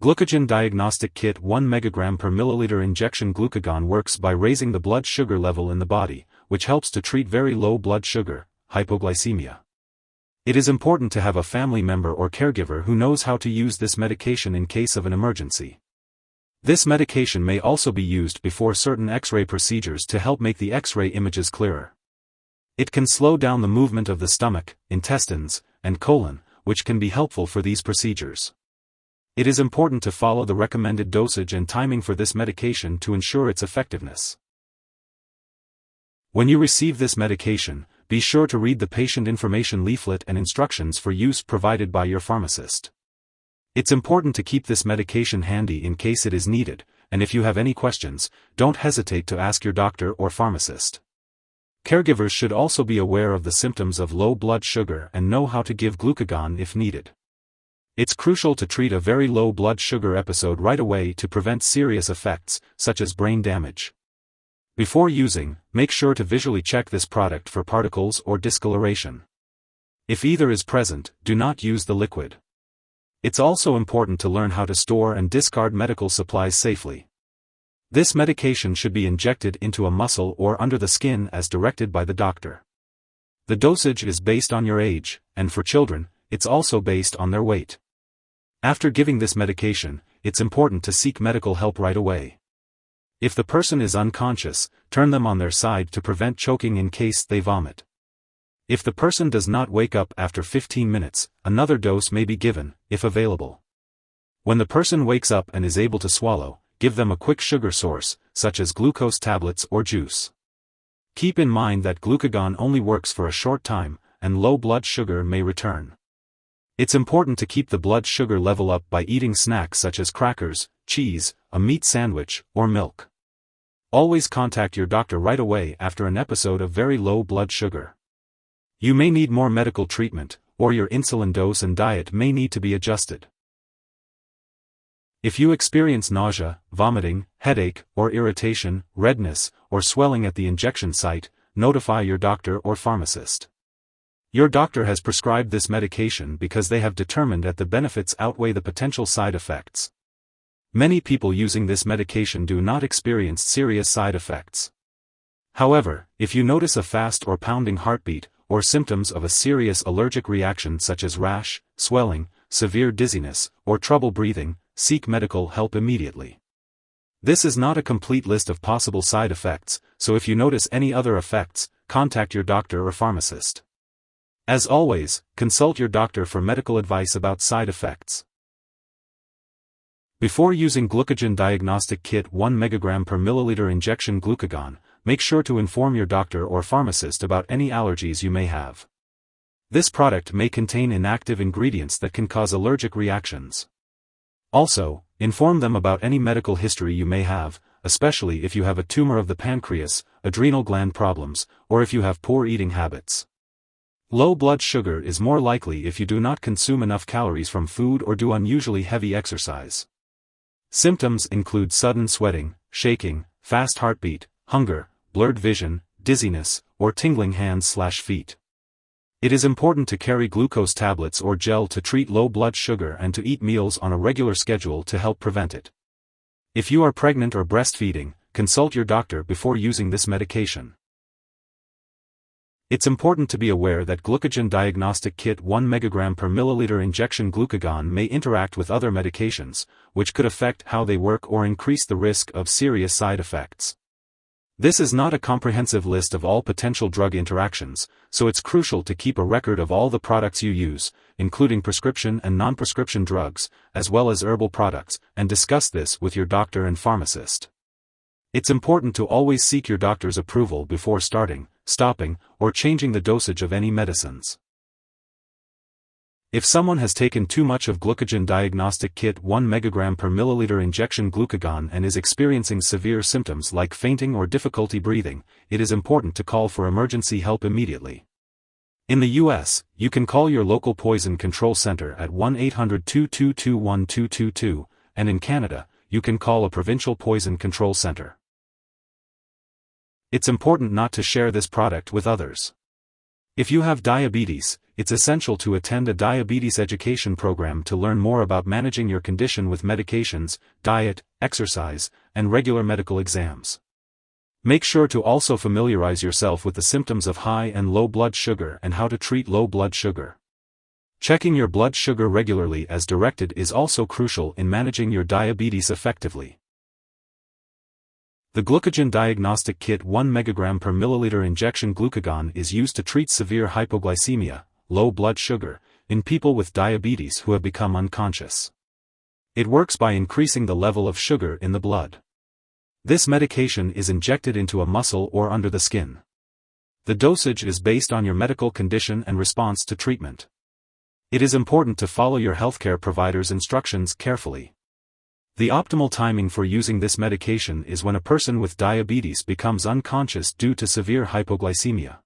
Glucagen Diagnostic Kit 1 mg per milliliter Injection Glucagon works by raising the blood sugar level in the body, which helps to treat very low blood sugar, hypoglycemia. It is important to have a family member or caregiver who knows how to use this medication in case of an emergency. This medication may also be used before certain X-ray procedures to help make the X-ray images clearer. It can slow down the movement of the stomach, intestines, and colon, which can be helpful for these procedures. It is important to follow the recommended dosage and timing for this medication to ensure its effectiveness. When you receive this medication, be sure to read the patient information leaflet and instructions for use provided by your pharmacist. It's important to keep this medication handy in case it is needed, and if you have any questions, don't hesitate to ask your doctor or pharmacist. Caregivers should also be aware of the symptoms of low blood sugar and know how to give glucagon if needed. It's crucial to treat a very low blood sugar episode right away to prevent serious effects, such as brain damage. Before using, make sure to visually check this product for particles or discoloration. If either is present, do not use the liquid. It's also important to learn how to store and discard medical supplies safely. This medication should be injected into a muscle or under the skin as directed by the doctor. The dosage is based on your age, and for children, it's also based on their weight. After giving this medication, it's important to seek medical help right away. If the person is unconscious, turn them on their side to prevent choking in case they vomit. If the person does not wake up after 15 minutes, another dose may be given, if available. When the person wakes up and is able to swallow, give them a quick sugar source, such as glucose tablets or juice. Keep in mind that glucagon only works for a short time, and low blood sugar may return. It's important to keep the blood sugar level up by eating snacks such as crackers, cheese, a meat sandwich, or milk. Always contact your doctor right away after an episode of very low blood sugar. You may need more medical treatment, or your insulin dose and diet may need to be adjusted. If you experience nausea, vomiting, headache, or irritation, redness, or swelling at the injection site, notify your doctor or pharmacist. Your doctor has prescribed this medication because they have determined that the benefits outweigh the potential side effects. Many people using this medication do not experience serious side effects. However, if you notice a fast or pounding heartbeat, or symptoms of a serious allergic reaction such as rash, swelling, severe dizziness, or trouble breathing, seek medical help immediately. This is not a complete list of possible side effects, so if you notice any other effects, contact your doctor or pharmacist. As always, consult your doctor for medical advice about side effects. Before using Glucagen Diagnostic Kit 1 mg per milliliter Injection Glucagon, make sure to inform your doctor or pharmacist about any allergies you may have. This product may contain inactive ingredients that can cause allergic reactions. Also, inform them about any medical history you may have, especially if you have a tumor of the pancreas, adrenal gland problems, or if you have poor eating habits. Low blood sugar is more likely if you do not consume enough calories from food or do unusually heavy exercise. Symptoms include sudden sweating, shaking, fast heartbeat, hunger, blurred vision, dizziness, or tingling hands/feet. It is important to carry glucose tablets or gel to treat low blood sugar and to eat meals on a regular schedule to help prevent it. If you are pregnant or breastfeeding, consult your doctor before using this medication. It's important to be aware that Glucagen Diagnostic Kit 1 mg per milliliter Injection Glucagon may interact with other medications, which could affect how they work or increase the risk of serious side effects. This is not a comprehensive list of all potential drug interactions, so it's crucial to keep a record of all the products you use, including prescription and non-prescription drugs, as well as herbal products, and discuss this with your doctor and pharmacist. It's important to always seek your doctor's approval before starting, stopping, or changing the dosage of any medicines. If someone has taken too much of Glucagen Diagnostic Kit 1 mg per milliliter Injection Glucagon and is experiencing severe symptoms like fainting or difficulty breathing, it is important to call for emergency help immediately. In the U.S., you can call your local poison control center at 1-800-222-1222, and in Canada, you can call a provincial poison control center. It's important not to share this product with others. If you have diabetes, it's essential to attend a diabetes education program to learn more about managing your condition with medications, diet, exercise, and regular medical exams. Make sure to also familiarize yourself with the symptoms of high and low blood sugar and how to treat low blood sugar. Checking your blood sugar regularly as directed is also crucial in managing your diabetes effectively. The Glucagen Diagnostic Kit 1 mg per milliliter Injection Glucagon is used to treat severe hypoglycemia, low blood sugar, in people with diabetes who have become unconscious. It works by increasing the level of sugar in the blood. This medication is injected into a muscle or under the skin. The dosage is based on your medical condition and response to treatment. It is important to follow your healthcare provider's instructions carefully. The optimal timing for using this medication is when a person with diabetes becomes unconscious due to severe hypoglycemia.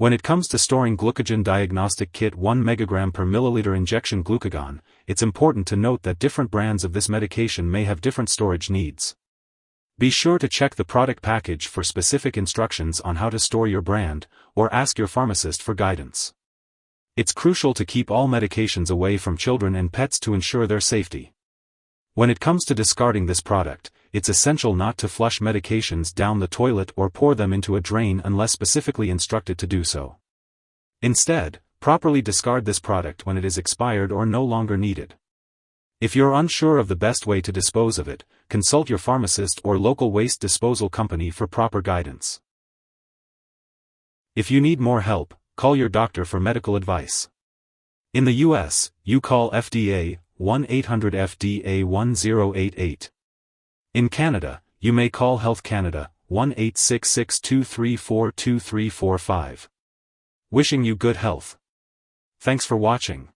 When it comes to storing Glucagen Diagnostic Kit 1 mg per milliliter Injection Glucagon, it's important to note that different brands of this medication may have different storage needs. Be sure to check the product package for specific instructions on how to store your brand, or ask your pharmacist for guidance. It's crucial to keep all medications away from children and pets to ensure their safety. When it comes to discarding this product, it's essential not to flush medications down the toilet or pour them into a drain unless specifically instructed to do so. Instead, properly discard this product when it is expired or no longer needed. If you're unsure of the best way to dispose of it, consult your pharmacist or local waste disposal company for proper guidance. If you need more help, call your doctor for medical advice. In the US, you call FDA 1-800-FDA-1088. In Canada, you may call Health Canada 1-866-234-2345. Wishing you good health. Thanks for watching.